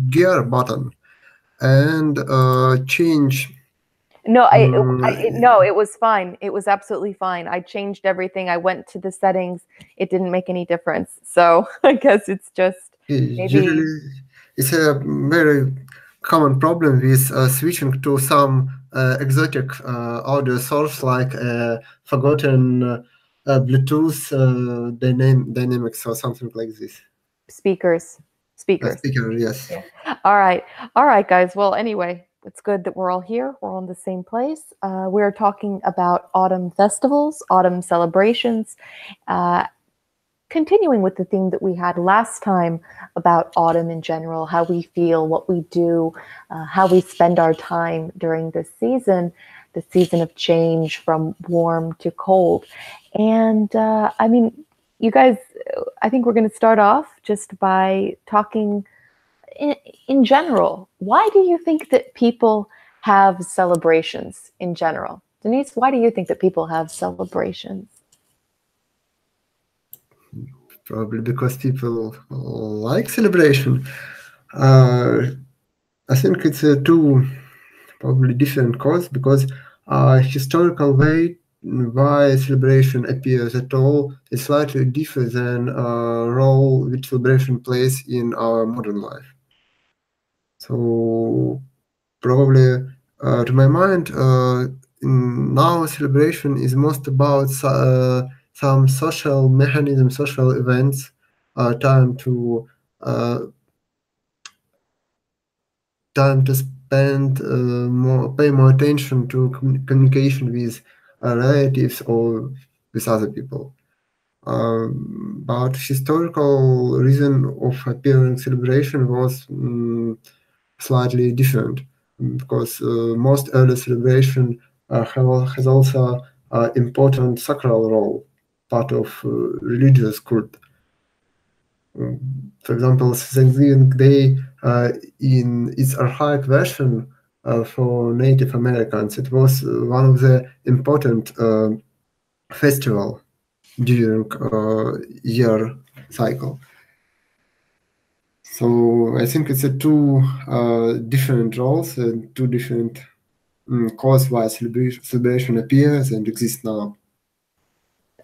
gear button and change. No, Mm, it was fine. It was absolutely fine. I changed everything. I went to the settings. It didn't make any difference. So I guess it's just maybe. Usually, it's a very common problem with switching to some exotic audio source like forgotten Bluetooth dynamics or something like this. Speakers. A Speakers. speaker, yes. All right. All right, guys. Well, anyway, it's good that we're all here. We're all in the same place. We're talking about autumn festivals, autumn celebrations, uh, continuing with the theme that we had last time about autumn in general, how we feel, what we do, how we spend our time during this season, the season of change from warm to cold. And I mean, you guys, I think we're going to start off just by talking in, in general. Why do you think that people have celebrations in general? Denise, why do you think that people have celebrations? Probably because people like celebration. Uh, I think it's two probably different cause because historical way why celebration appears at all is slightly different than role which celebration plays in our modern life. So probably to my mind, now celebration is most about some social mechanism, social events, time to uh, time to spend pay more attention to communication with relatives or with other people. But historical reason of appearing celebration was slightly different because most early celebration has also important sacral role, part of religious cult. For example, Thanksgiving Day in its archaic version for Native Americans, it was one of the important festival during year cycle. So I think it's a two different roles and two different cause why celebration appears and exists now.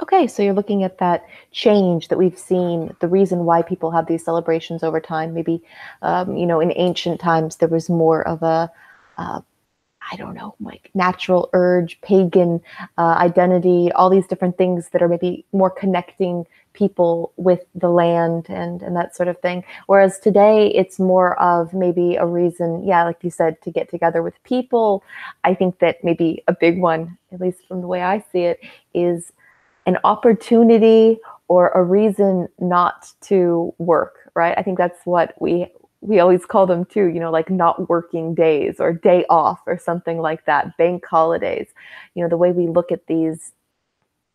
Okay, so you're looking at that change that we've seen, the reason why people have these celebrations over time. Maybe, in ancient times, there was more of a, uh, I don't know, like natural urge, pagan identity, all these different things that are maybe more connecting people with the land and that sort of thing. Whereas today, it's more of maybe a reason, yeah, like you said, to get together with people. I think that maybe a big one, at least from the way I see it, is an opportunity or a reason not to work, right? I think that's what we always call them too, like not working days or day off or something like that, bank holidays. The way we look at these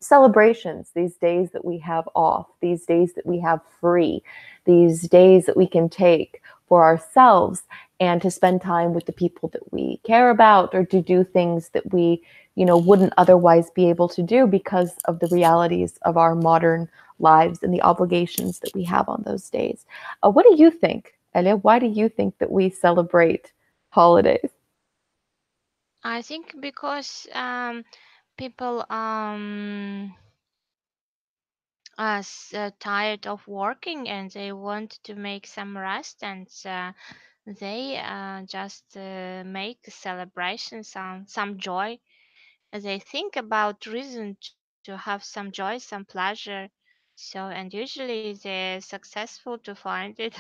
celebrations, these days that we have off, these days that we have free, these days that we can take for ourselves and to spend time with the people that we care about or to do things that we, wouldn't otherwise be able to do because of the realities of our modern lives and the obligations that we have on those days. What do you think, Elia? Why do you think that we celebrate holidays? I think because people are tired of working and they want to make some rest, and they just make the celebration some joy. They think about reason to have some joy, some pleasure. So, and usually they're successful to find it.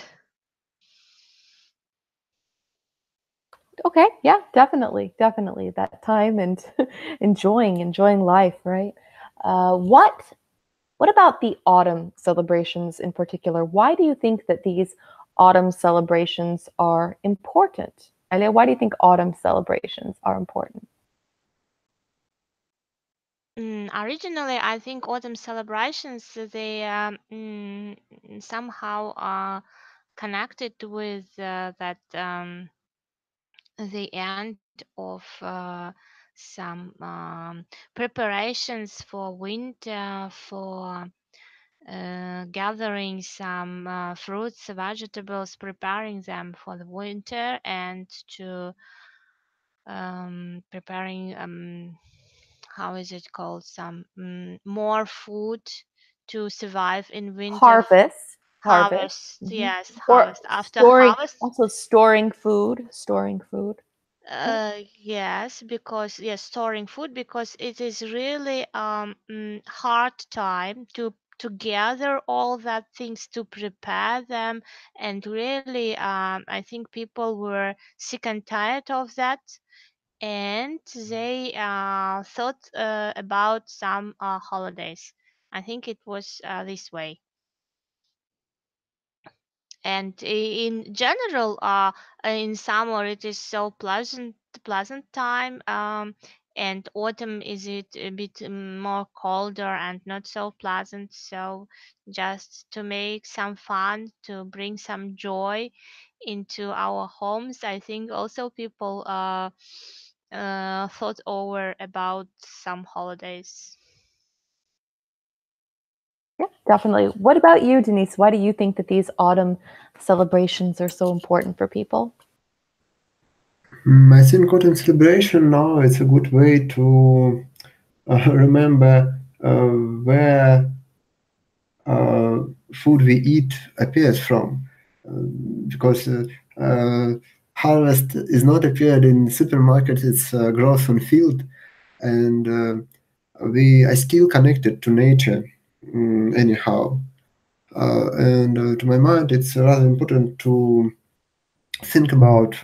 Okay, yeah, definitely, definitely that time and enjoying life, right? What about the autumn celebrations in particular? Why do you think that these autumn celebrations are important? Alia, why do you think autumn celebrations are important? Originally, I think autumn celebrations they somehow are connected with that the end of some preparations for winter, for gathering some fruits, vegetables, preparing them for the winter, and to preparing how is it called, some more food to survive in winter. Harvest. Yes, Or harvest. After storing, harvest, also storing food. yes, because yes, storing food, because it is really hard time to gather all that things, to prepare them, and really I think people were sick and tired of that, and they thought about some holidays. I think it was this way. And in general, in summer it is so pleasant time, and autumn is it a bit more colder and not so pleasant. So just to make some fun, to bring some joy into our homes, I think also people thought over about some holidays. Yeah, definitely. What about you, Denise? Why do you think that these autumn celebrations are so important for people? I think autumn celebration now it's a good way to remember where food we eat appears from, because harvest is not appeared in supermarkets; it's grows on field, and we are still connected to nature anyhow. And to my mind, it's rather important to think about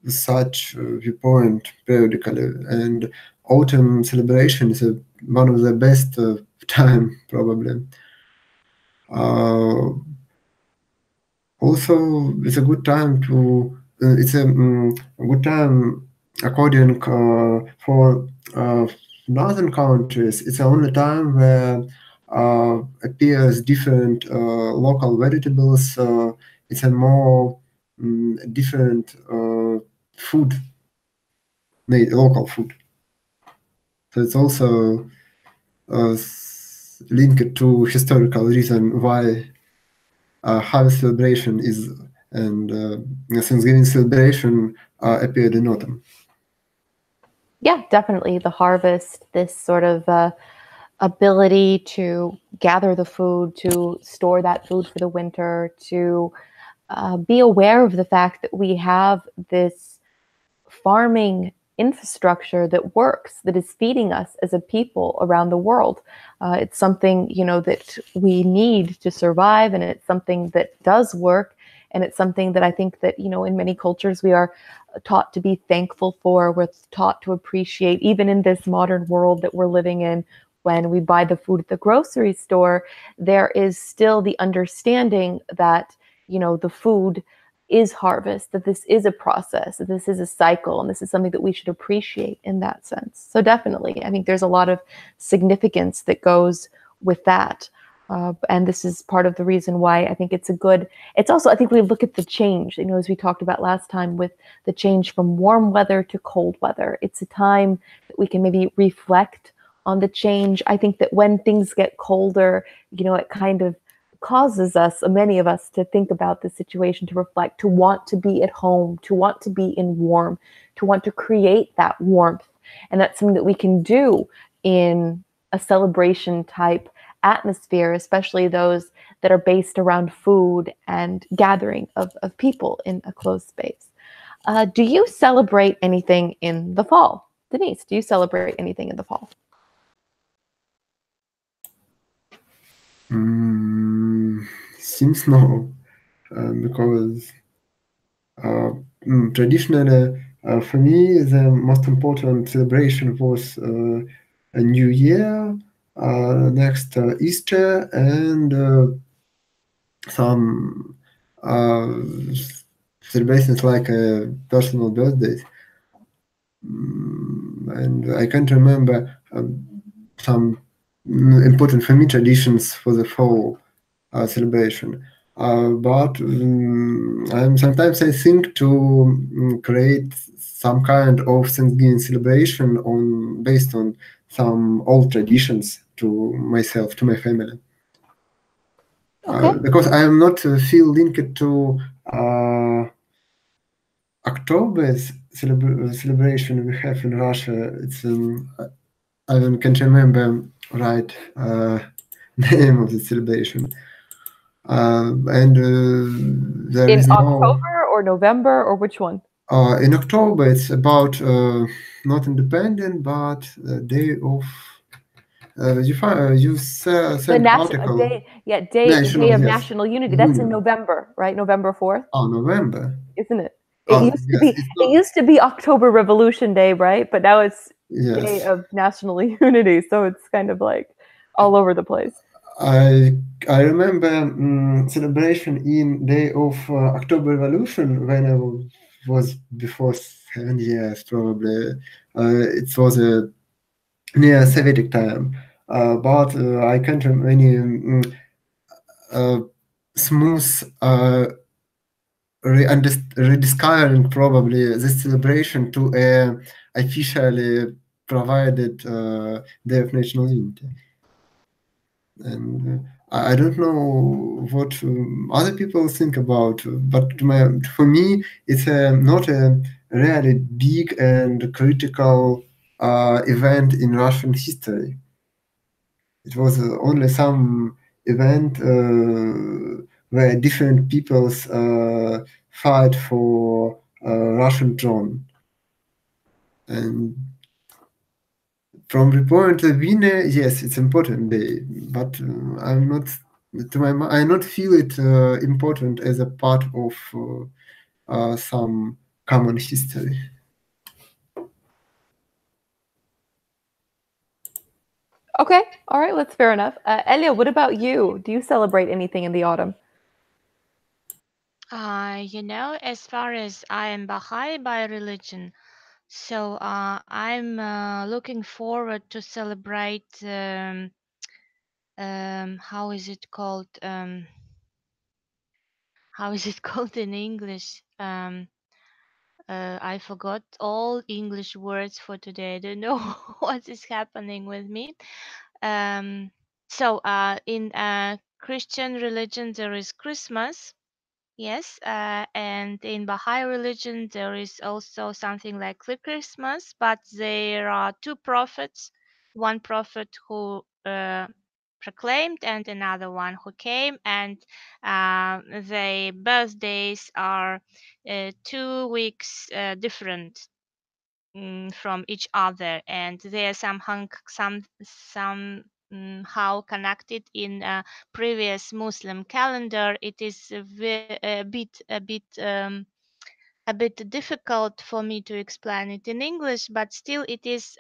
such viewpoint periodically. And autumn celebration is one of the best time probably. Also, it's a good time to. It's a good time according for northern countries. It's the only time where appears different local vegetables. It's a more different food, local food. So it's also linked to historical reason why harvest celebration is and Thanksgiving celebration appeared in autumn. Yeah, definitely. The harvest, this sort of ability to gather the food, to store that food for the winter, to be aware of the fact that we have this farming infrastructure that works, that is feeding us as a people around the world. It's something, that we need to survive, and it's something that does work. And it's something that I think that, in many cultures we are taught to be thankful for. We're taught to appreciate, even in this modern world that we're living in. When we buy the food at the grocery store, there is still the understanding that, the food is harvest, that this is a process, that this is a cycle, and this is something that we should appreciate in that sense. So definitely, I think there's a lot of significance that goes with that. And this is part of the reason why I think it's also, I think we look at the change, as we talked about last time with the change from warm weather to cold weather. It's a time that we can maybe reflect on the change. I think that when things get colder, it kind of causes us, many of us, to think about the situation, to reflect, to want to be at home, to want to be in warm, to want to create that warmth. And that's something that we can do in a celebration type atmosphere, especially those that are based around food and gathering of people in a closed space. Do you celebrate anything in the fall? Denise, do you celebrate anything in the fall? Seems no, because traditionally for me the most important celebration was a New Year, next Easter, and some celebrations like personal birthdays. And I can't remember some important for me traditions for the fall celebration. But sometimes I think to create some kind of Thanksgiving celebration based on some old traditions, to myself, to my family. Okay. Because I am not feel linked to October's celebration we have in Russia. It's I can't remember right name of the celebration. And there In is no. October or November or which one? In October, it's about not independent, but day of. You sent The article. day, yeah, day National, of yes. national unity. That's in November, right? November 4th. Oh, November. Isn't it? It used to be October Revolution Day, right? But now it's Day of National Unity, so it's kind of like all over the place. I remember celebration in day of October Revolution when I was before 7 years probably. It was a near Soviet time, but I can't remember any smooth rediscovering probably this celebration to a officially provided Day of National Unity. And I don't know what other people think about, but for me, it's not a really big and critical event in Russian history. It was only some event where different peoples fight for Russian throne. And from the point of view, yes, it's important day, but I'm not. I not feel it important as a part of some common history. Okay, all right, that's fair enough. Elia, what about you? Do you celebrate anything in the autumn? As far as I am Baha'i by religion, so I'm looking forward to celebrate. How is it called? How is it called in English? I forgot all English words for today. I don't know what is happening with me. So in Christian religion, there is Christmas. Yes, and in Baha'i religion, there is also something like the Christmas, but there are two prophets, one prophet who proclaimed and another one who came, and their birthdays are 2 weeks different from each other, and they are somehow connected in a previous Muslim calendar. It is a bit difficult for me to explain it in English, but still it is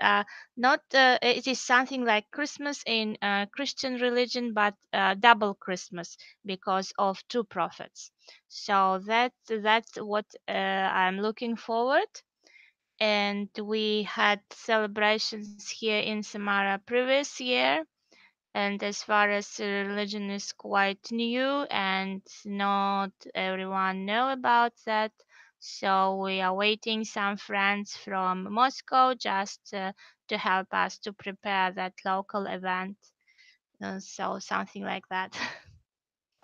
not. It is something like Christmas in Christian religion, but double Christmas because of two prophets. So that's what I'm looking forward. And we had celebrations here in Samara previous year, and as far as religion is quite new and not everyone know about that, so we are waiting some friends from Moscow just to help us to prepare that local event, so something like that.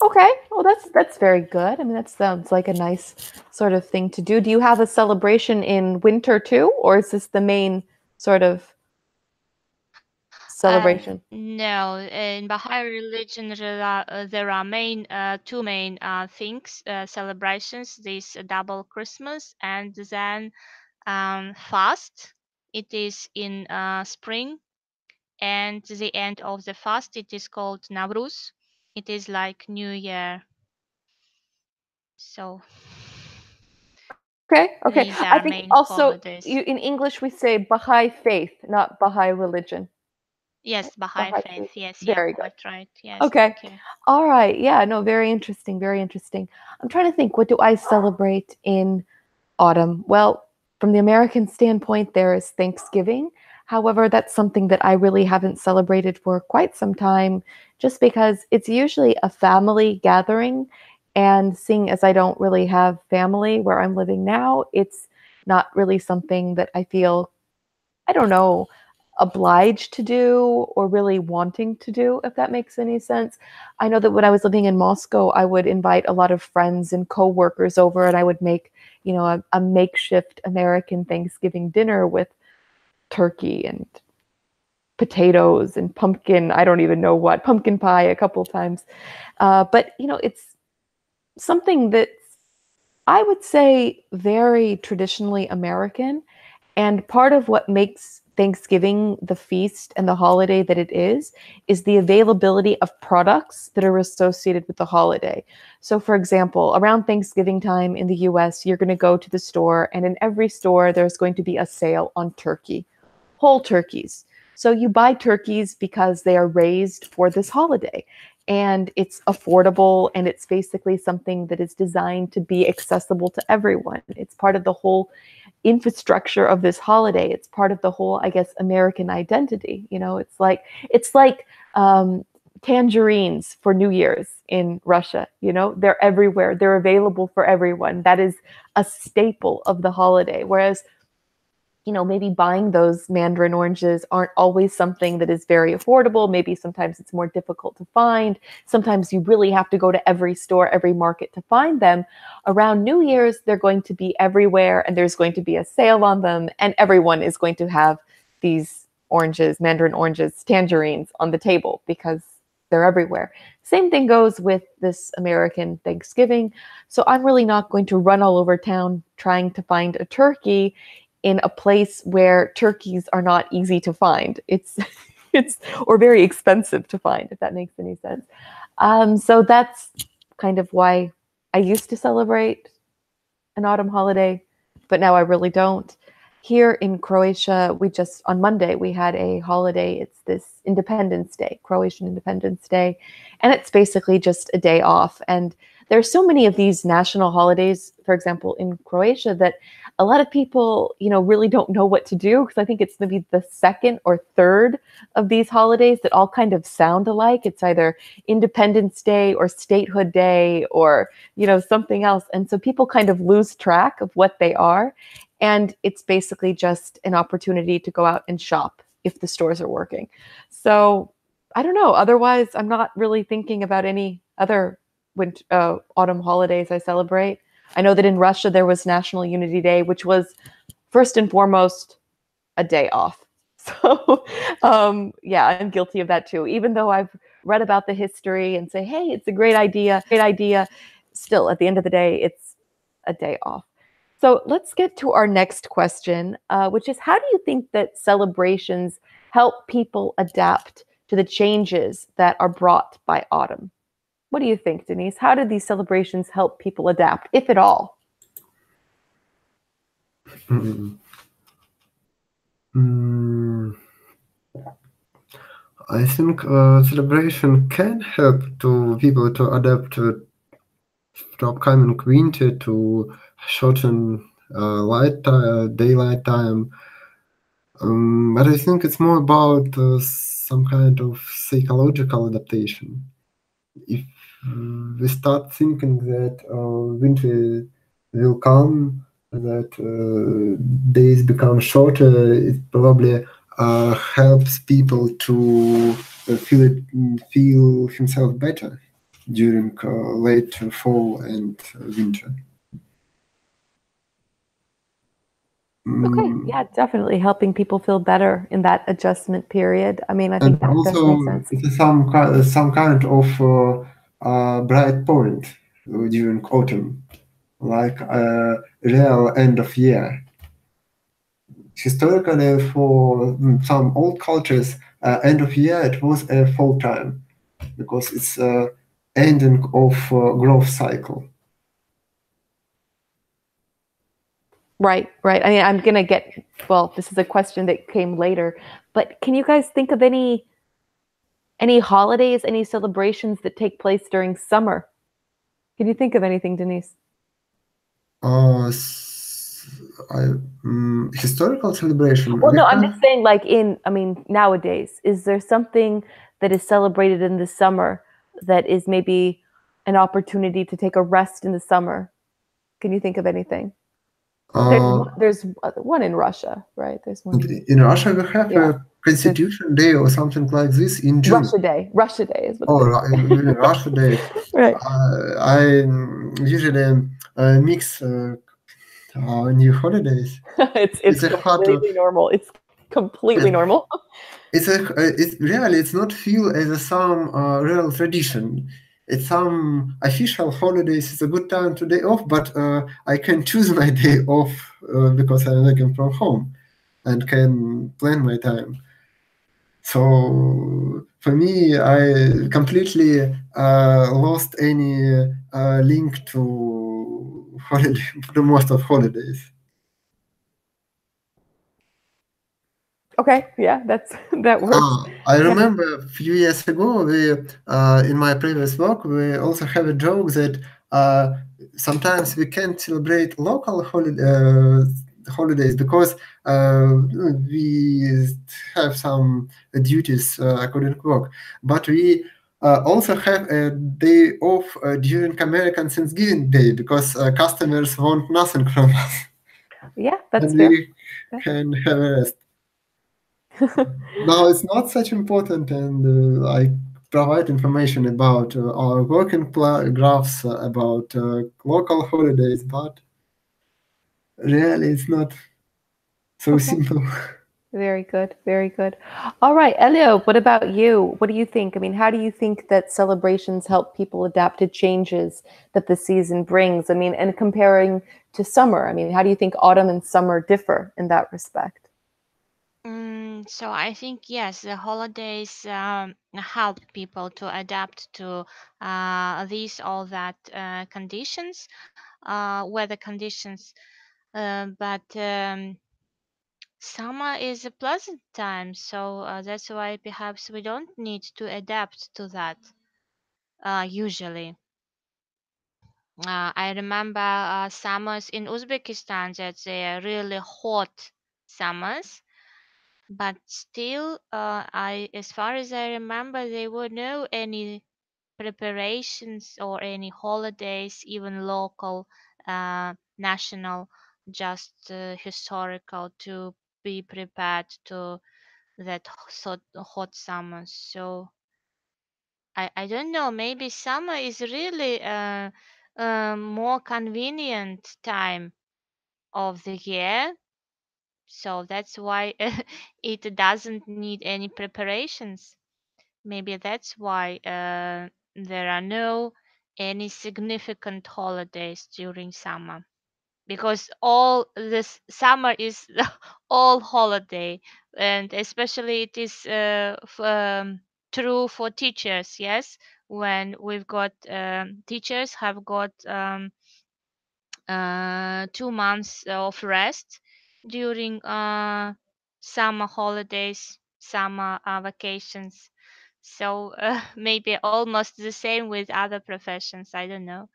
Okay, well that's very good. I mean, that sounds like a nice sort of thing to do. Do you have a celebration in winter too, or is this the main sort of celebration? No, in Baha'i religion there are two main things, celebrations. This double Christmas and then fast. It is in spring, and the end of the fast, it is called Navruz. It is like New Year. So Okay. these I are think main also holidays. in English we say Baha'i faith, not Baha'i religion. Yes, Baha'i faith. Yes, yeah, Very good. quite right. Yes, Okay. thank you. All right. Yeah, no, very interesting. Very interesting. I'm trying to think, what do I celebrate in autumn? Well, from the American standpoint, there is Thanksgiving. However, that's something that I really haven't celebrated for quite some time, just because it's usually a family gathering. And seeing as I don't really have family where I'm living now, it's not really something that I feel, I don't know, obliged to do or really wanting to do, if that makes any sense. I know that when I was living in Moscow, I would invite a lot of friends and coworkers over, and I would make, a makeshift American Thanksgiving dinner with turkey and potatoes and pumpkin, I don't even know what, pumpkin pie a couple of times. But, it's something that's, I would say, very traditionally American. And part of what makes Thanksgiving the feast and the holiday that it is the availability of products that are associated with the holiday. So, for example, around Thanksgiving time in the US, you're going to go to the store, and in every store, there's going to be a sale on turkey, whole turkeys. So you buy turkeys because they are raised for this holiday. And it's affordable, and it's basically something that is designed to be accessible to everyone. It's part of the whole infrastructure of this holiday. It's part of the whole, I guess, American identity. It's like tangerines for New Year's in Russia. They're everywhere. They're available for everyone. That is a staple of the holiday. Whereas, maybe buying those mandarin oranges aren't always something that is very affordable. Maybe sometimes it's more difficult to find. Sometimes you really have to go to every store, every market to find them. Around New Year's, they're going to be everywhere, and there's going to be a sale on them, and everyone is going to have these oranges, mandarin oranges, tangerines on the table because they're everywhere. Same thing goes with this American Thanksgiving. So I'm really not going to run all over town trying to find a turkey in a place where turkeys are not easy to find. It's or very expensive to find, if that makes any sense. So that's kind of why I used to celebrate an autumn holiday, but now I really don't. Here in Croatia, on Monday, we had a holiday. It's this Independence Day, Croatian Independence Day, and it's basically just a day off. And there's so many of these national holidays, for example, in Croatia, that a lot of people, really don't know what to do, because I think it's maybe the second or third of these holidays that all kind of sound alike. It's either Independence Day or Statehood Day or, something else. And so people kind of lose track of what they are. And it's basically just an opportunity to go out and shop if the stores are working. So I don't know. Otherwise, I'm not really thinking about any other autumn holidays I celebrate. I know that in Russia there was National Unity Day, which was first and foremost a day off. So yeah, I'm guilty of that too. Even though I've read about the history and say, hey, it's a great idea, still at the end of the day, it's a day off. So let's get to our next question, which is, how do you think that celebrations help people adapt to the changes that are brought by autumn? What do you think, Denise? How do these celebrations help people adapt, if at all? I think celebration can help to people to adapt to upcoming winter, to shorten daylight time. But I think it's more about some kind of psychological adaptation. If we start thinking that winter will come, that days become shorter, it probably helps people to feel himself better during late fall and winter. Okay, yeah, definitely helping people feel better in that adjustment period. I mean, I think that does make sense. It's some kind of bright point during autumn, like a real end of year. Historically, for some old cultures, end of year, it was a fall time, because it's ending of growth cycle. Right. I mean, I'm going to get, well, this is a question that came later, but can you guys think of any holidays, any celebrations that take place during summer? Can you think of anything, Denise? Historical celebration? Well, no, I'm just saying, like, nowadays, is there something that is celebrated in the summer that is maybe an opportunity to take a rest in the summer? Can you think of anything? There's one in Russia, right? There's one in Russia. We have a Constitution Day or something like this in June. Russia Day. Russia Day is what Russia Day. Right. I usually mix new holidays. It's completely normal. It's completely normal. It's not feel as some real tradition. It's some official holidays. It's a good time to day off, but I can choose my day off because I'm working from home and can plan my time. So for me, I completely lost any link to holiday, to most of holidays. Okay, yeah, that works. I remember a few years ago, we in my previous work, we also have a joke that sometimes we can't celebrate local holidays because we have some duties according to work, but we also have a day off during American Thanksgiving Day because customers want nothing from us. Yeah, that's and fair. We can have a rest. No, it's not such important, and I provide information about our working graphs, about local holidays, but really it's not so simple. Very good, very good. All right, Elio, what about you? What do you think? I mean, how do you think that celebrations help people adapt to changes that the season brings? I mean, and comparing to summer, I mean, how do you think autumn and summer differ in that respect? So I think yes, the holidays help people to adapt to these all that conditions, weather conditions. But summer is a pleasant time, so that's why perhaps we don't need to adapt to that usually. I remember summers in Uzbekistan that they are really hot summers, but still, as far as I remember, there were no any preparations or any holidays, even local, national, just historical, to be prepared to that hot summer. So I don't know. Maybe summer is really a more convenient time of the year. So that's why it doesn't need any preparations. Maybe that's why there are no any significant holidays during summer, because all this summer is all holiday, and especially it is true for teachers. Yes, when we've got teachers have got 2 months of rest during summer holidays, summer vacations. So maybe almost the same with other professions. I don't know.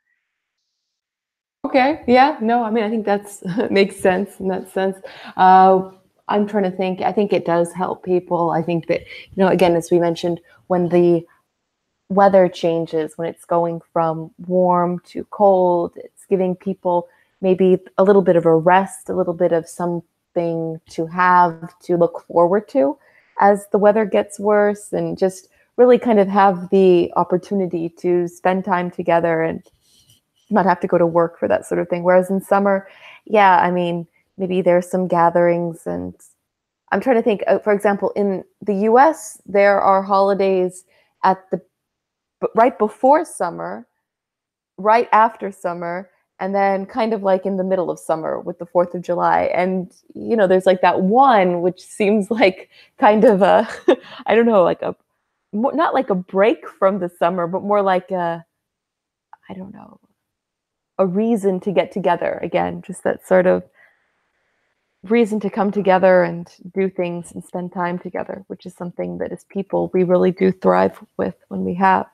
Okay, yeah, no, I mean, I think that's makes sense in that sense. I'm trying to think. I think it does help people. I think that, again, as we mentioned, when the weather changes, when it's going from warm to cold, it's giving people maybe a little bit of a rest, a little bit of something to have to look forward to as the weather gets worse, and just really kind of have the opportunity to spend time together and not have to go to work for that sort of thing. Whereas in summer, yeah, I mean, maybe there's some gatherings, and I'm trying to think, for example, in the US, there are holidays at the right before summer, right after summer, and then kind of like in the middle of summer with the 4th of July. And, there's like that one, which seems like kind of a, I don't know, like not like a break from the summer, but more like I don't know, a reason to get together again, just that sort of reason to come together and do things and spend time together, which is something that as people, we really do thrive with when we have.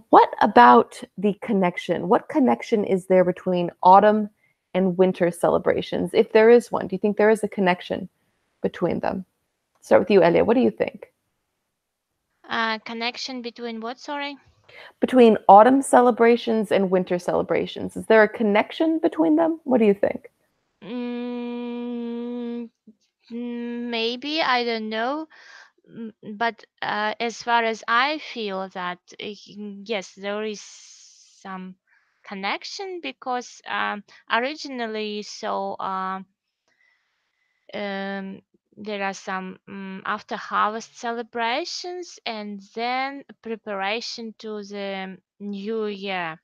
What about the connection? What connection is there between autumn and winter celebrations? If there is one, do you think there is a connection between them? Start with you, Elia. What do you think? Connection between what? Sorry. Between autumn celebrations and winter celebrations. Is there a connection between them? What do you think? Maybe, I don't know. But as far as I feel that yes, there is some connection because originally, so there are some after harvest celebrations and then preparation to the new year.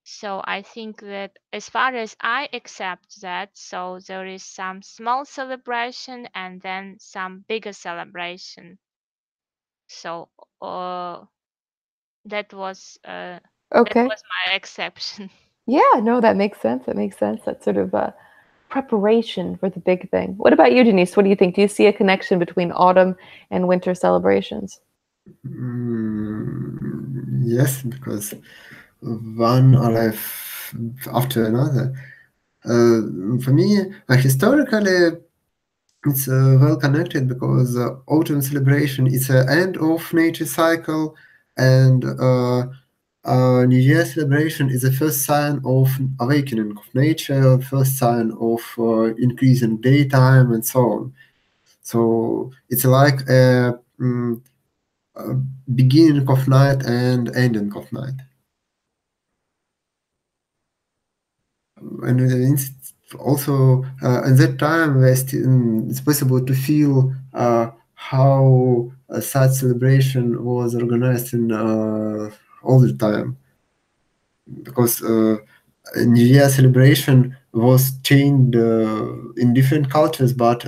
So I think that as far as I accept that, so there is some small celebration and then some bigger celebration. So that was Okay. my exception. Yeah, no, that makes sense. That makes sense. That's sort of a preparation for the big thing. What about you, Denise? What do you think? Do you see a connection between autumn and winter celebrations? Yes, because one arrive after another. For me, historically, it's well connected because autumn celebration is an end of nature cycle, and New Year celebration is the first sign of awakening of nature, first sign of increasing daytime, and so on. So it's like a beginning of night and ending of night. And it's also at that time it's possible to feel how such celebration was organized in all the time, because New Year celebration was changed in different cultures, but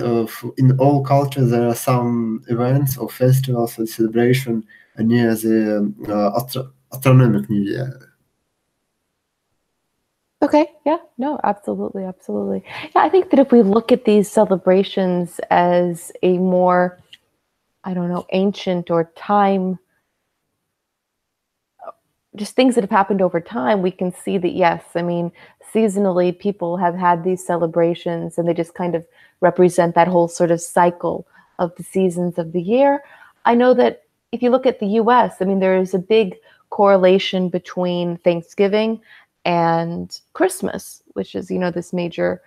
in all cultures there are some events or festivals or celebration near the astronomic New Year. Okay, yeah, no, absolutely, absolutely. Yeah, I think that if we look at these celebrations as a more, I don't know, ancient or time, just things that have happened over time, we can see that, yes, I mean, seasonally, people have had these celebrations and they just kind of represent that whole sort of cycle of the seasons of the year. I know that if you look at the US, I mean, there is a big correlation between Thanksgiving and Christmas, which is, you know, this major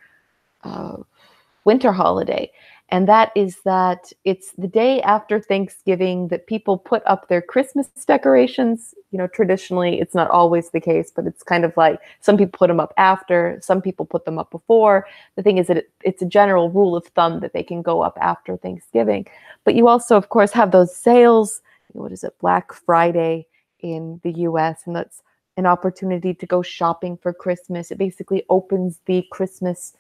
winter holiday. And that is that it's the day after Thanksgiving that people put up their Christmas decorations. You know, traditionally, it's not always the case, but it's kind of like some people put them up after, some people put them up before. The thing is that it's a general rule of thumb that they can go up after Thanksgiving. But you also, of course, have those sales. What is it, Black Friday in the US? And that's an opportunity to go shopping for Christmas. It basically opens the Christmas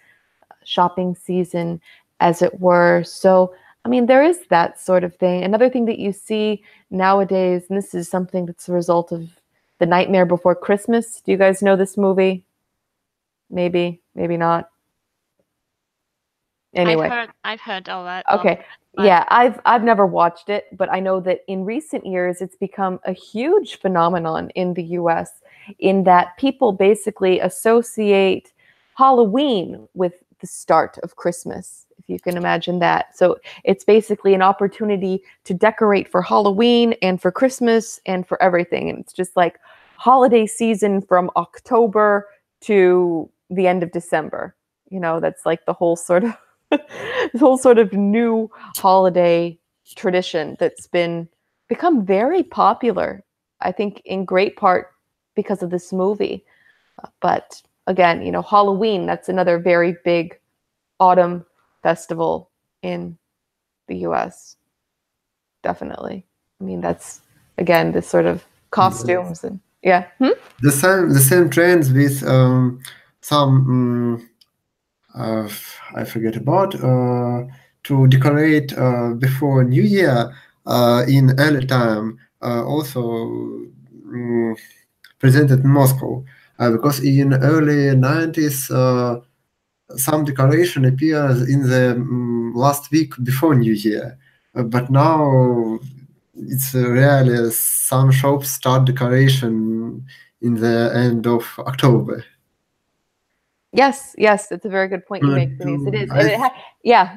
shopping season, as it were. So, I mean, there is that sort of thing. Another thing that you see nowadays, and this is something that's a result of The Nightmare Before Christmas. Do you guys know this movie? Maybe, maybe not. Anyway, I've heard all that. okay. Yeah, I've never watched it, but I know that in recent years it's become a huge phenomenon in the US in that people basically associate Halloween with the start of Christmas, if you can imagine that. So it's basically an opportunity to decorate for Halloween and for Christmas and for everything. And it's just like holiday season from October to the end of December. You know, that's like the whole sort of this whole sort of new holiday tradition that's become very popular, I think in great part because of this movie. But again, you know, Halloween, that's another very big autumn festival in the US. Definitely. I mean, that's again this sort of costumes and yeah. The same trends with some I forget about to decorate before New Year in early time also presented in Moscow because in early 90s some decoration appears in the last week before New Year, but now it's really some shops start decoration in the end of October. Yes, yes, it's a very good point you make, Denise. It is, yeah.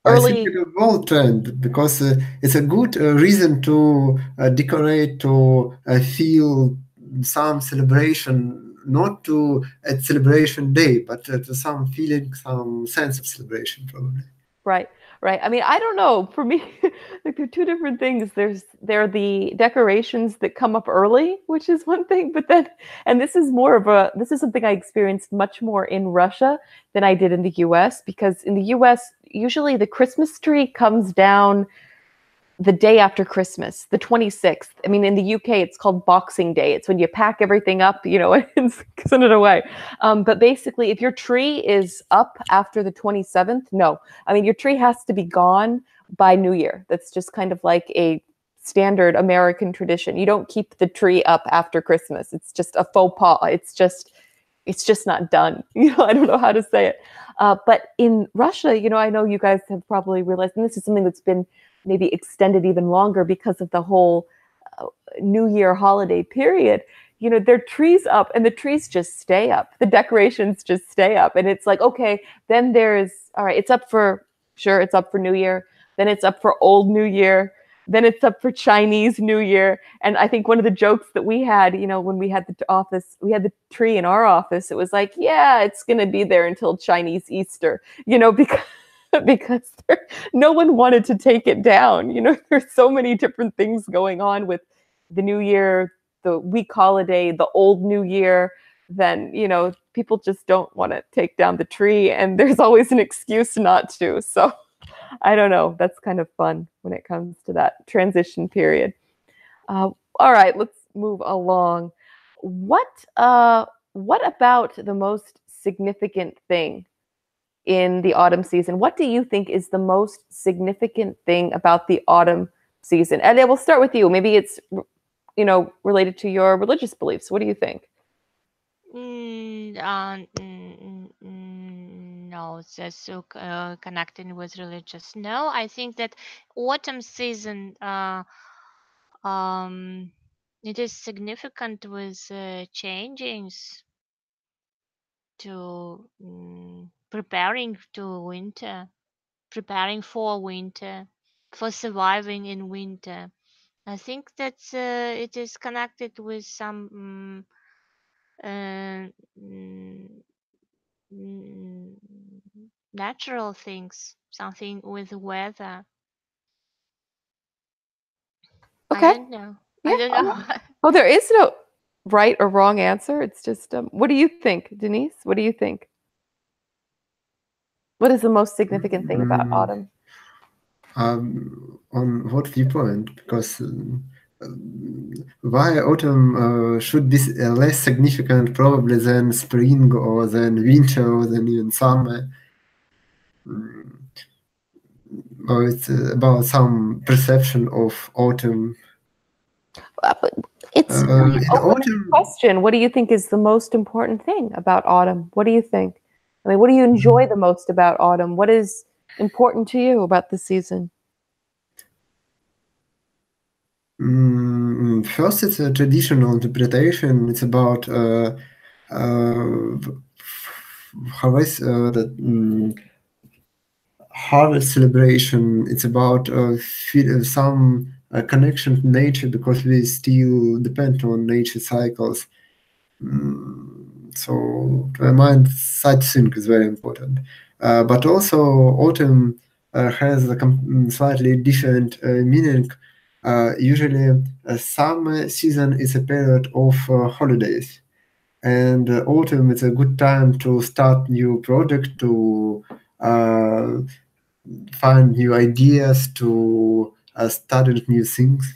I think it's a bold trend because it's a good reason to decorate, to feel some celebration not to a celebration day, but to some feeling, some sense of celebration, probably. Right, right. I mean, I don't know. For me, like there are two different things. There are the decorations that come up early, which is one thing, but then, and this is something I experienced much more in Russia than I did in the US, because in the US, usually the Christmas tree comes down the day after Christmas, the 26th. I mean, in the UK, it's called Boxing Day. It's when you pack everything up, and send it away. But basically, if your tree is up after the 27th, no. I mean, your tree has to be gone by New Year. That's just kind of like a standard American tradition. You don't keep the tree up after Christmas. It's just a faux pas. It's just not done. I don't know how to say it. But in Russia, I know you guys have probably realized, and this is something that's been maybe extended even longer because of the whole New Year holiday period, their trees up and the trees just stay up. The decorations just stay up. And it's like, okay, then all right, it's up for New Year. Then it's up for Old New Year. Then it's up for Chinese New Year. And I think one of the jokes that we had, when we had we had the tree in our office, it was like, yeah, it's going to be there until Chinese Easter, because no one wanted to take it down. There's so many different things going on with the New Year, the week holiday, the Old New Year. Then, people just don't want to take down the tree, and there's always an excuse not to. So I don't know. That's kind of fun when it comes to that transition period. All right, let's move along. What about the most significant thing in the autumn season? What do you think is the most significant thing about the autumn season? And we'll start with you. Maybe it's, related to your religious beliefs. What do you think? No, it's just so connecting with religious. No, I think that autumn season, it is significant with changings to preparing to winter, preparing for winter, for surviving in winter. I think that it is connected with some uh, mm, mm, natural things, something with weather. I Okay. don't know. Yeah. I don't know. Oh, there is no right or wrong answer. It's just, what do you think, Denise? What do you think? What is the most significant thing about autumn? On what viewpoint? Because why autumn should be less significant probably than spring or than winter or than even summer? Or it's about some perception of autumn. It's really an open question. What do you think is the most important thing about autumn? What do you think? I mean, what do you enjoy the most about autumn? What is important to you about the season? First, it's a traditional interpretation. It's about harvest celebration. It's about some connection to nature, because we still depend on nature cycles. So to my mind, such thing is very important. But also, autumn has a slightly different meaning. Usually, summer season is a period of holidays, and autumn is a good time to start new project, to find new ideas, to study new things.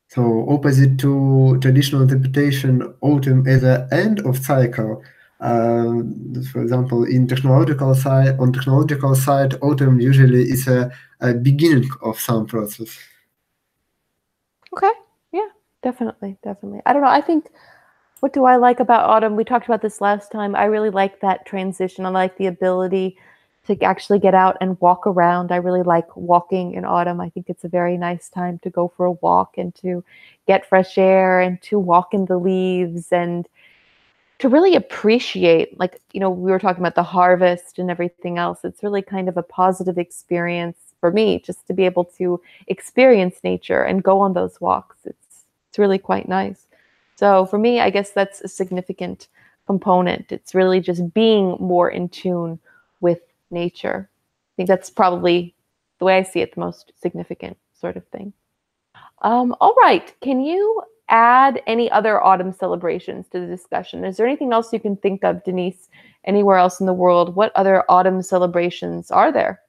So opposite to traditional interpretation, autumn is the end of cycle. For example, on technological side, autumn usually is a beginning of some process. Okay, yeah, definitely. I don't know. I think, what do I like about autumn? We talked about this last time. I really like that transition. I like the ability to actually get out and walk around. I really like walking in autumn. I think it's a very nice time to go for a walk and to get fresh air and to walk in the leaves and to really appreciate, like, we were talking about the harvest and everything else. It's really kind of a positive experience for me, just to be able to experience nature and go on those walks. It's really quite nice. So for me, I guess that's a significant component. It's really just being more in tune with nature. I think that's probably the way I see it, the most significant sort of thing. All right. Can you add any other autumn celebrations to the discussion? Is there anything else you can think of, Denise, anywhere else in the world? What other autumn celebrations are there?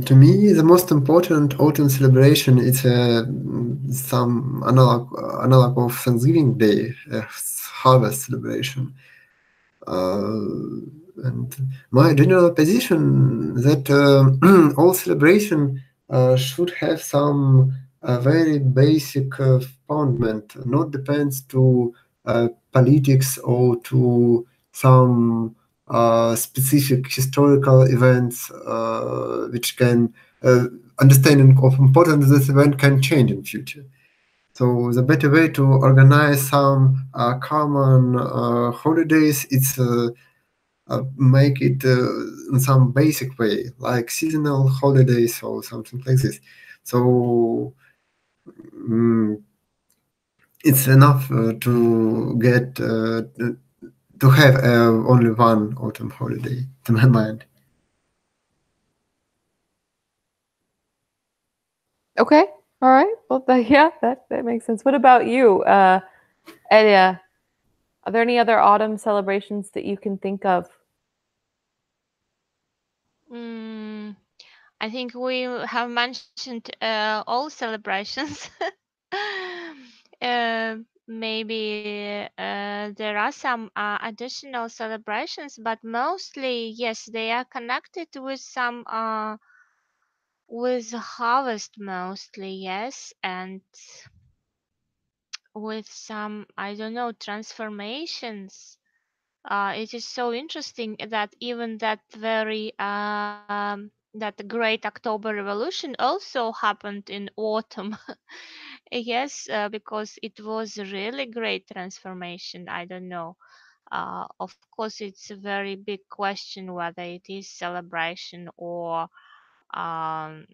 To me, the most important autumn celebration is some analog of Thanksgiving Day, harvest celebration. And my general position that all celebration should have some very basic foundation, not depends to politics or to some specific historical events which can understanding of importance of this event can change in future. So the better way to organize some common holidays, it's make it in some basic way, like seasonal holidays or something like this. So it's enough to get to have only one autumn holiday, to my mind. Okay. All right. Well, that makes sense. What about you, Elia? Are there any other autumn celebrations that you can think of? I think we have mentioned all celebrations. Maybe there are some additional celebrations, but mostly, yes, they are connected with some with harvest mostly, yes, and with some, I don't know, transformations. It is so interesting that even that very that great October Revolution also happened in autumn. Yes, because it was a really great transformation. I don't know. Of course, it's a very big question whether it is celebration or um,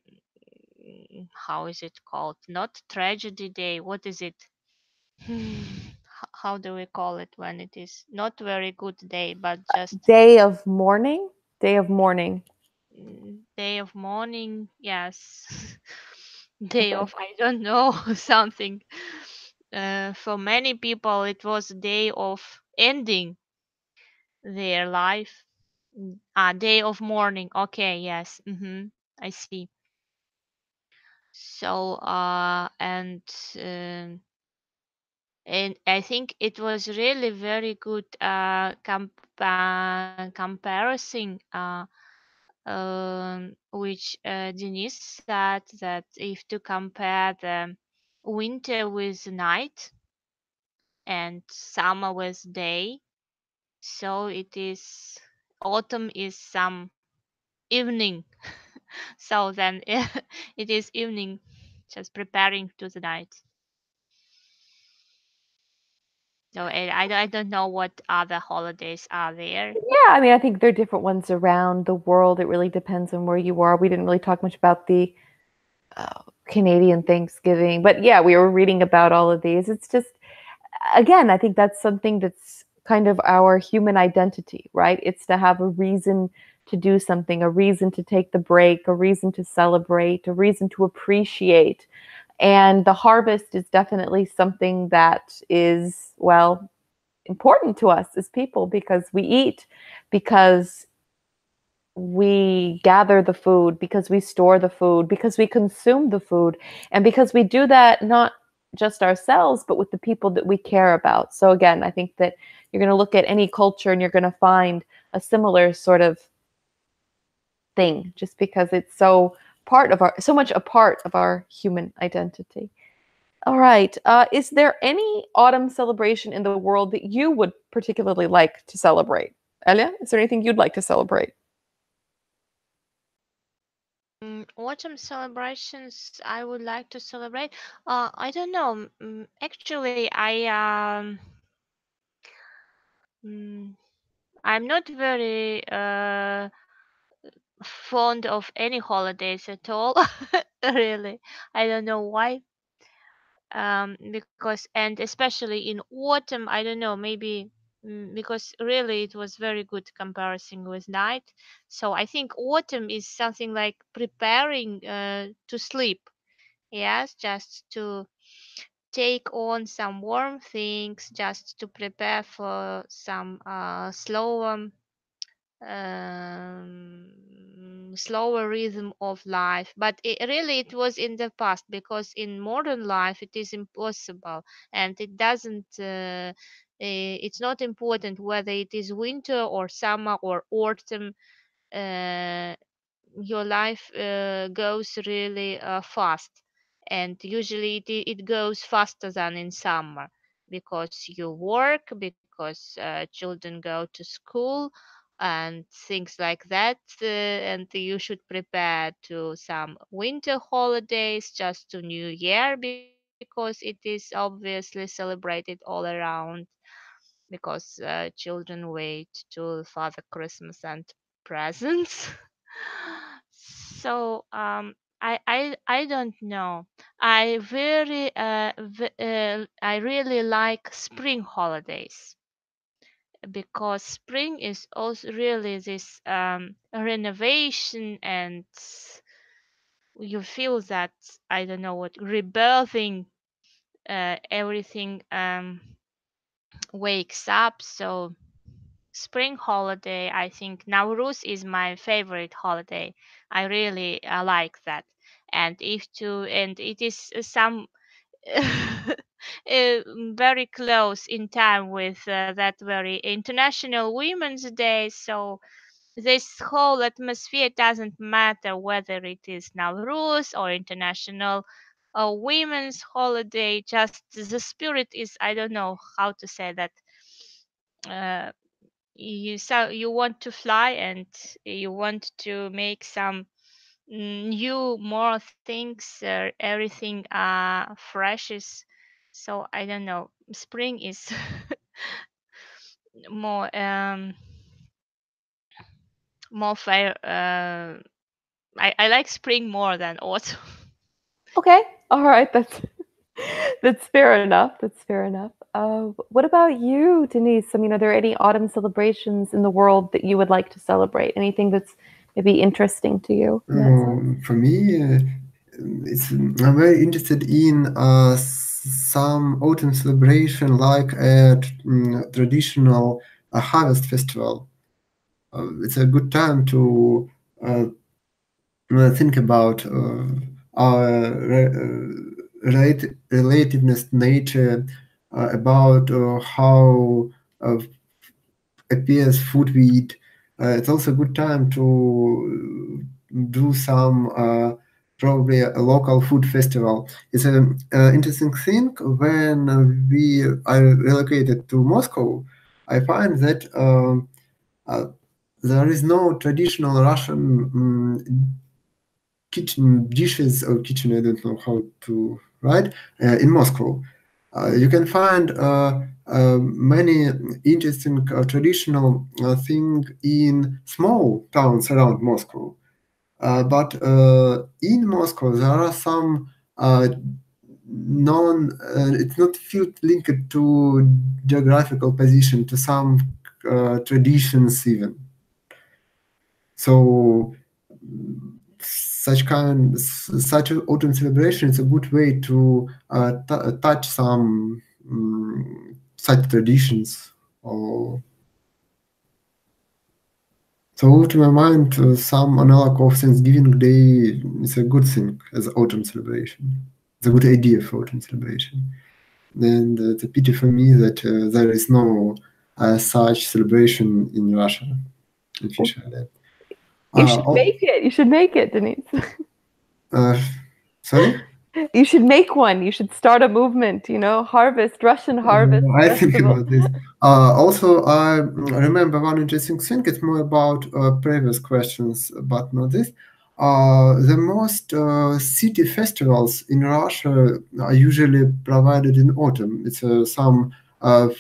how is it called? Not tragedy day. What is it? How do we call it when it is not very good day, but just Day of mourning? Day of mourning. day of mourning? Yes. Day Okay. of, I don't know, something. For many people, it was a day of ending their life. Day of mourning. Okay, yes. I see. So, and I think it was really very good comparison which Denise said that if to compare the winter with night and summer with day, so it is autumn is some evening. So then it is evening, just preparing to the night. So I don't know what other holidays are there. Yeah, I mean, I think there are different ones around the world. It really depends on where you are. We didn't really talk much about the Canadian Thanksgiving, but yeah, we were reading about all of these. It's just, again, I think that's something that's kind of our human identity, right? It's to have a reason to do something, a reason to take the break, a reason to celebrate, a reason to appreciate. And the harvest is definitely something that is, well, important to us as people because we eat, because we gather the food, because we store the food, because we consume the food, and because we do that not just ourselves, but with the people that we care about. So again, I think that you're going to look at any culture and you're going to find a similar sort of thing just because it's so much a part of our human identity. All right. Is there any autumn celebration in the world that you would particularly like to celebrate? Elia, is there anything you'd like to celebrate? Autumn celebrations I would like to celebrate. I don't know. Actually, I mm, I'm not very fond of any holidays at all. Really, I don't know why. Because and especially in autumn, I don't know, maybe because really it was very good comparison with night. So I think autumn is something like preparing to sleep. Yes, just to take on some warm things, just to prepare for some slower rhythm of life. But really it was in the past, because in modern life it is impossible, and it doesn't it's not important whether it is winter or summer or autumn. uh, your life goes really fast, and usually it goes faster than in summer, because you work, because children go to school and things like that, and you should prepare to some winter holidays, just to new year, because it is obviously celebrated all around, because children wait to Father Christmas and presents. So I don't know. I really like spring holidays, because spring is also really this renovation, and you feel that, I don't know what, rebirthing, everything wakes up. So spring holiday, I think Nowruz is my favorite holiday. I really like that. And it is some very close in time with that very International Women's Day. So this whole atmosphere doesn't matter whether it is Nowruz or International Women's Holiday. Just the spirit is, I don't know how to say that. Uh, you want to fly, and you want to make some new more things, everything fresh is. So I don't know, spring is more more fair. I like spring more than autumn. Okay, all right, that's that's fair enough. That's fair enough. What about you, Denise? I mean, are there any autumn celebrations in the world that you would like to celebrate? Anything that's maybe interesting to you in that sense? For me, I'm very interested in some autumn celebration, like a traditional harvest festival. It's a good time to think about our relativeness nature, about how appears food we eat. It's also a good time to do some probably a local food festival. It's an interesting thing. When we are relocated to Moscow, I find that there is no traditional Russian kitchen dishes or kitchen, I don't know how to write, in Moscow. You can find many interesting traditional things in small towns around Moscow. But in Moscow, there are some it's not feel linked to geographical position, to some traditions even. So such autumn celebration is a good way to touch some such traditions. Or so to my mind, some analog of Thanksgiving Day is a good thing as autumn celebration. It's a good idea for autumn celebration. And it's a pity for me that there is no such celebration in Russia officially. You should make it. You should make it, Denise. Sorry? You should make one. You should start a movement, harvest, Russian harvest I festival. think about this. Also, I remember one interesting thing. It's more about previous questions, but not this. The most city festivals in Russia are usually provided in autumn. It's some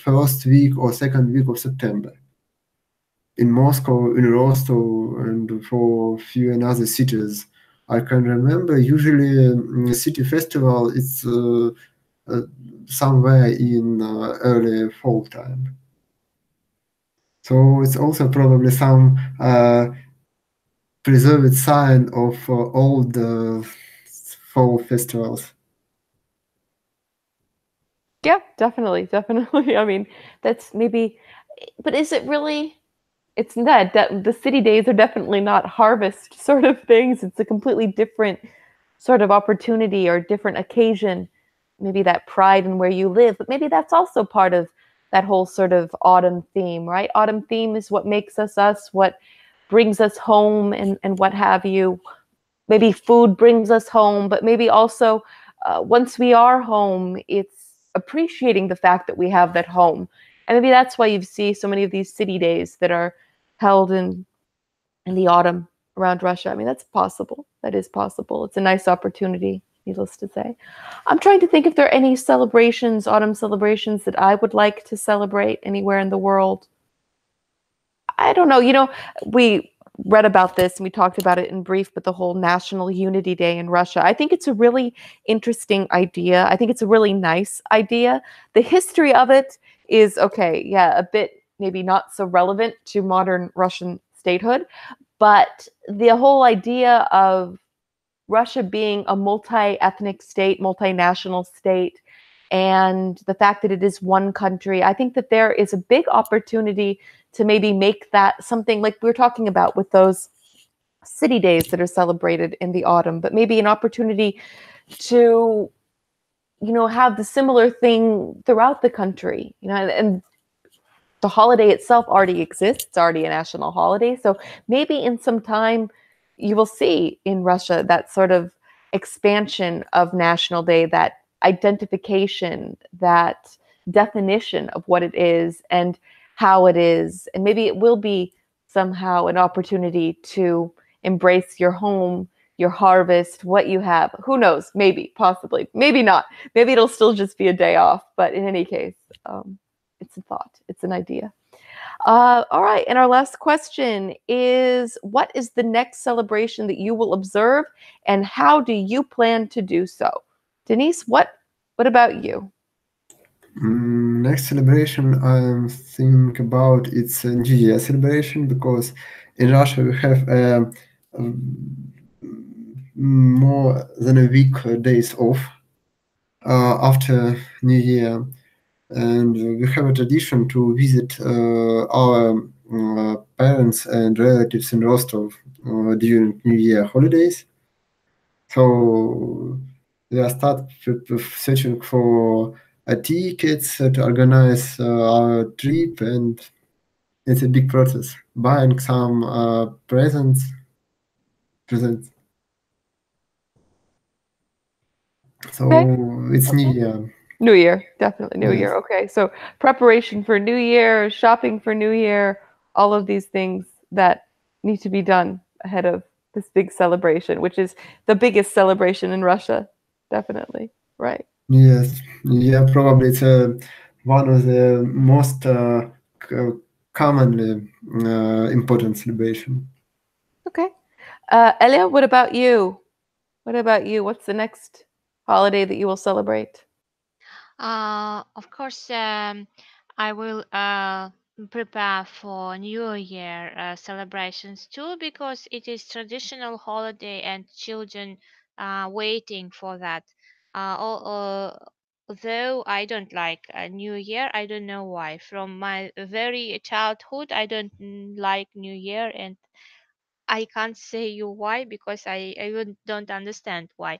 first week or second week of September. in Moscow, in Rostov, and for a few another cities. I can remember usually city festival it's somewhere in early fall time. So it's also probably some preserved sign of old fall festivals. Yeah, definitely. I mean, that's maybe, but is it really? It's not. The city days are definitely not harvest sort of things. It's a completely different sort of opportunity or different occasion. Maybe that pride in where you live, but maybe that's also part of that whole sort of autumn theme, right? Autumn theme is what makes us us, what brings us home, and what have you. Maybe food brings us home, but maybe also once we are home, it's appreciating the fact that we have that home. And maybe that's why you see so many of these city days that are held in the autumn around Russia. I mean, that's possible. That is possible. It's a nice opportunity, needless to say. I'm trying to think if there are any celebrations, autumn celebrations that I would like to celebrate anywhere in the world. I don't know. We read about this and we talked about it in brief, but the whole National Unity Day in Russia, I think it's a really interesting idea. I think it's a really nice idea. The history of it is okay, yeah, a bit maybe not so relevant to modern Russian statehood, but the whole idea of Russia being a multi-ethnic state, multinational state, and the fact that it is one country, I think that there is a big opportunity to maybe make that something like we were talking about with those city days that are celebrated in the autumn, but maybe an opportunity to, have the similar thing throughout the country, and the holiday itself already exists. It's already a national holiday. So maybe in some time you will see in Russia that sort of expansion of National Day, that identification, that definition of what it is and how it is. And maybe it will be somehow an opportunity to embrace your home, your harvest, what you have. Who knows? Maybe, possibly, maybe not. Maybe it'll still just be a day off. But in any case, it's a thought, it's an idea. All right, and our last question is, what is the next celebration that you will observe, and how do you plan to do so? Denise, what about you? Next celebration I'm thinking about it's a New Year celebration, because in Russia we have more than a week days off after New Year, and we have a tradition to visit our parents and relatives in Rostov during New Year holidays. So we are start searching for tickets to organize our trip, and it's a big process. Buying some presents. So Okay. it's New Year. New Year, definitely New Yes. Year. Okay, so preparation for New Year, shopping for New Year, all of these things that need to be done ahead of this big celebration, which is the biggest celebration in Russia, definitely, right? Yes. Yeah, probably it's one of the most commonly important celebration. Okay. Elia, what about you? What about you? What's the next holiday that you will celebrate? Of course, I will prepare for New Year celebrations too, because it is traditional holiday and children waiting for that. Although I don't like New Year, I don't know why. From my very childhood, I don't like New Year, and I can't say you why, because don't understand why.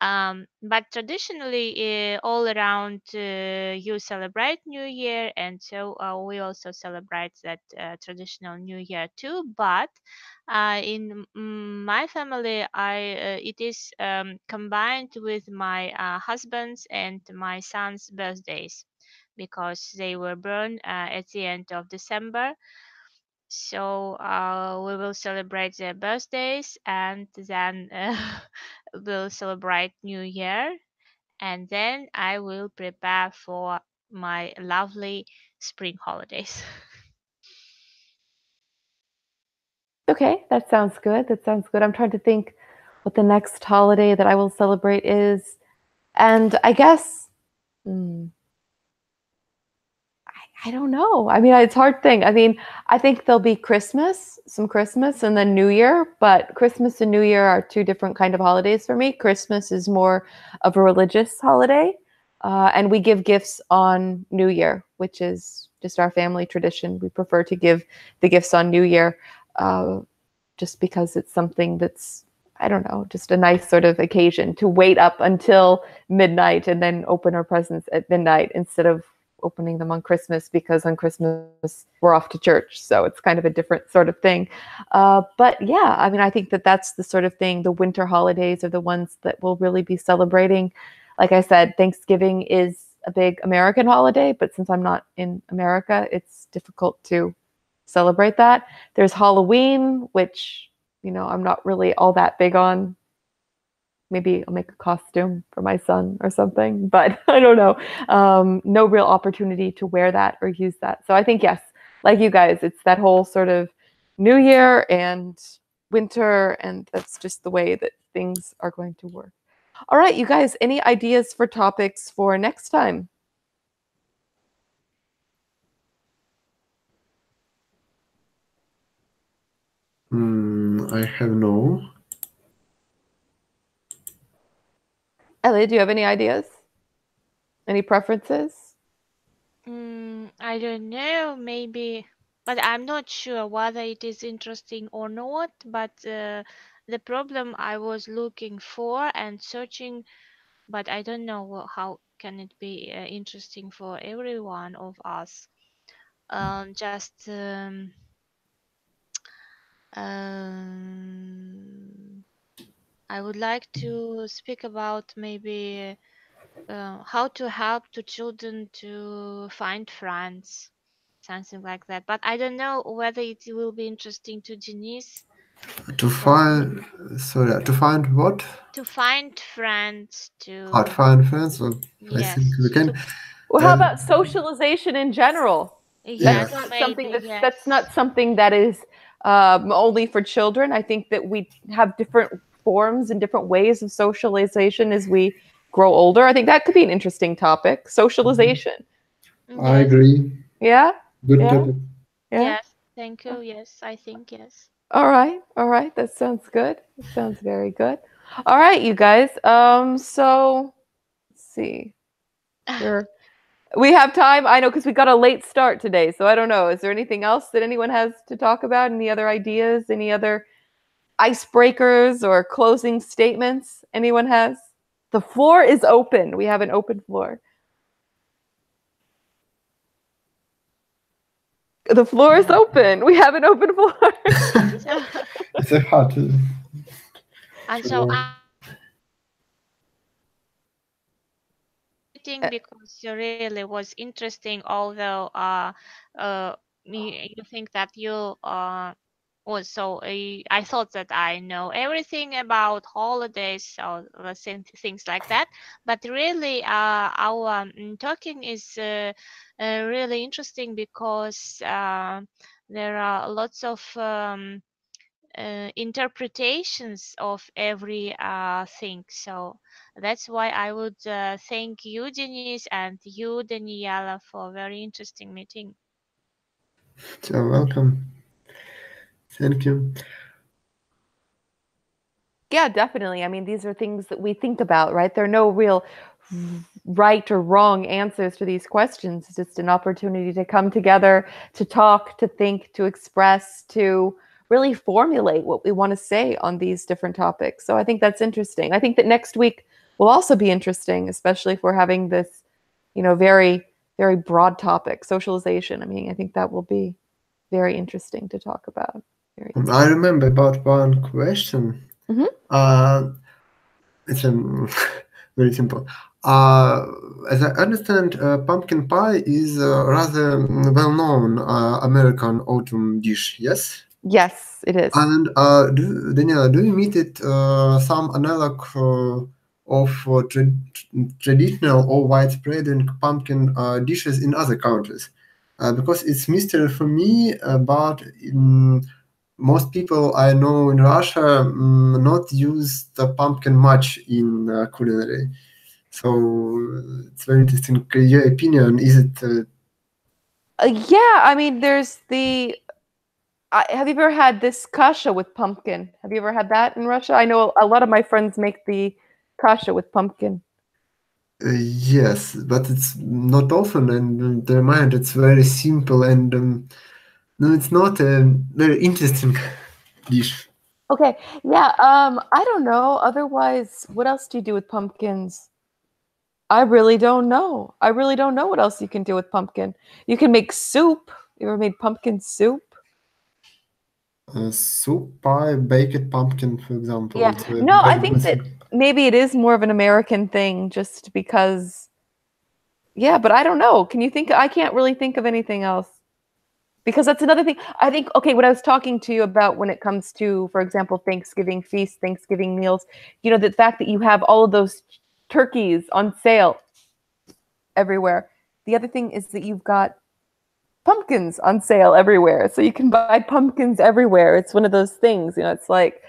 But traditionally, all around you celebrate New Year, and so we also celebrate that traditional New Year too. But in my family, it is combined with my husband's and my son's birthdays, because they were born at the end of December. So we will celebrate their birthdays, and then we'll celebrate New Year, and then I will prepare for my lovely spring holidays. Okay, that sounds good. That sounds good. I'm trying to think what the next holiday that I will celebrate is. And I guess, I don't know. I mean, it's a hard thing. I mean, I think there'll be Christmas, some Christmas, and then New Year. But Christmas and New Year are two different kind of holidays for me. Christmas is more of a religious holiday, and we give gifts on New Year, which is just our family tradition. We prefer to give the gifts on New Year, just because it's something that's, I don't know, just a nice sort of occasion to wait up until midnight and then open our presents at midnight instead of opening them on Christmas, because on Christmas we're off to church. So it's kind of a different sort of thing. But yeah, I mean, I think that that's the sort of thing. The winter holidays are the ones that we'll really be celebrating. Like I said, Thanksgiving is a big American holiday, but since I'm not in America, it's difficult to celebrate that. There's Halloween, which, I'm not really all that big on. Maybe I'll make a costume for my son or something, but I don't know. No real opportunity to wear that or use that. So I think, yes, like you guys, it's that whole sort of New Year and winter, and that's just the way that things are going to work. All right, you guys, any ideas for topics for next time? I have no. Ellie, do you have any ideas? Any preferences? I don't know, maybe, but I'm not sure whether it is interesting or not. But the problem I was looking for and searching, but I don't know how can it be interesting for every one of us. Just I would like to speak about maybe how to help to children to find friends, something like that. But I don't know whether it will be interesting to Denise. To find, sorry, to find what? To find friends, Hard to find friends. Well, I think yes, we can. Well, how about socialization in general? That's yes, not something maybe that's yes. not something that is only for children. I think that we have different forms and different ways of socialization as we grow older. I think that could be an interesting topic. Socialization. I Yes, agree. Yeah? Good Yeah? topic. Yeah? yes. Thank you. Yes, I think yes. All right. All right. That sounds good. That sounds very good. All right, you guys. So let's see. We have time. I know, because we got a late start today. So I don't know. Is there anything else that anyone has to talk about? Any other ideas? Any other icebreakers or closing statements anyone has? The floor is open. We have an open floor. The floor is open. We have an open floor. It's a hard. And so because it really was interesting, although you think that you also I thought that I know everything about holidays, so things like that. But really, our talking is really interesting because there are lots of interpretations of every thing. So that's why I would thank you, Denise, and you, Daniela, for a very interesting meeting. You're welcome. Thank you. Yeah, definitely. I mean, these are things that we think about, right? There are no real right or wrong answers to these questions. It's just an opportunity to come together, to talk, to think, to express, to really formulate what we want to say on these different topics. So I think that's interesting. I think that next week will also be interesting, especially if we're having this, very, very broad topic, socialization. I mean, I think that will be very interesting to talk about. I remember about one question. It's very simple. As I understand, pumpkin pie is a rather well-known American autumn dish. Yes. Yes, it is. And Daniela, do you meet it some analog of traditional or widespread pumpkin dishes in other countries? Because it's mystery for me, but most people I know in Russia not use the pumpkin much in culinary. So it's very interesting. Your opinion, is it? Yeah, I mean, there's the. Have you ever had this kasha with pumpkin? Have you ever had that in Russia? I know a lot of my friends make the kasha with pumpkin. Yes, but it's not often, and their mind it's very simple, and no, it's not a very interesting dish. Okay, yeah. I don't know. Otherwise, what else do you do with pumpkins? I really don't know. I really don't know what else you can do with pumpkin. You can make soup. You ever made pumpkin soup? Soup pie, baked pumpkin, for example. Yeah. It's a No, I very think good that thing. maybe it is more of an American thing just because, yeah, but I don't know. Can you think? I can't really think of anything else. Because that's another thing. I think, okay, what I was talking to you about when it comes to, for example, Thanksgiving feasts, Thanksgiving meals, the fact that you have all of those turkeys on sale everywhere. The other thing is that you've got pumpkins on sale everywhere. So you can buy pumpkins everywhere. It's one of those things, it's like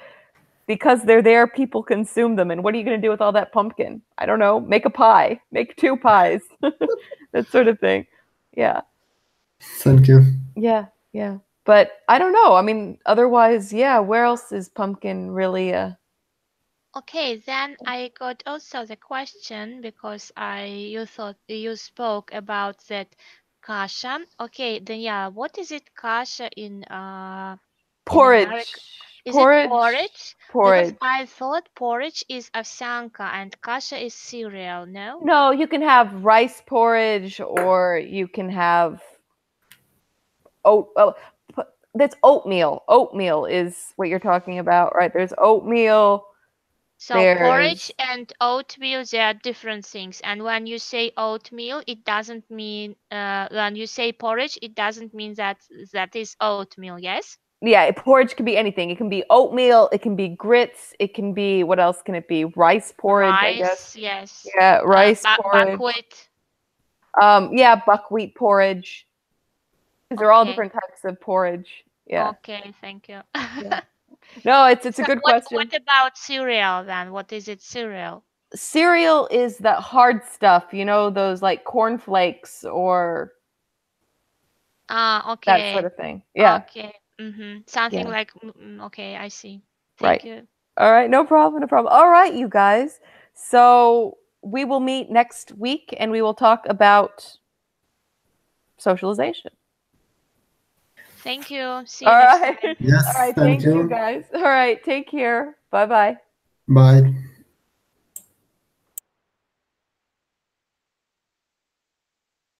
because they're there, people consume them. And what are you going to do with all that pumpkin? I don't know. Make a pie, make 2 pies, that sort of thing. Yeah. Thank you. Yeah. Yeah. But I don't know. I mean, otherwise, yeah, where else is pumpkin really Okay, then I got also the question because you spoke about that kasha. Okay, then yeah, what is it kasha in America? porridge? Is it Porridge. porridge? Because Porridge. I thought porridge is ovsyanka and kasha is cereal, no? No, you can have rice porridge or you can have oh, that's oatmeal. Oatmeal is what you're talking about, right? There's oatmeal. So porridge There's and oatmeal, they are different things. And when you say oatmeal, it doesn't mean when you say porridge, it doesn't mean that is oatmeal, yes? porridge can be anything. It can be oatmeal, it can be grits, it can be what else can it be? Rice porridge, I guess. Rice, yes. Yeah, rice porridge. Buckwheat. Yeah, buckwheat porridge. These are all Okay. different types of porridge. Yeah. Okay, thank you. Yeah. No, it's a So good what question. about cereal then? What is it cereal? Cereal is that hard stuff, those like cornflakes or that sort Okay. of thing. Yeah. Okay. Something Yeah. like okay, I see. Right. Thank you. All right, no problem, no problem. All right, you guys. So we will meet next week and we will talk about socialization. Thank you. See you All next right. time. Yes, All right, thank thank you you. guys. All right, take care. Bye-bye. Bye.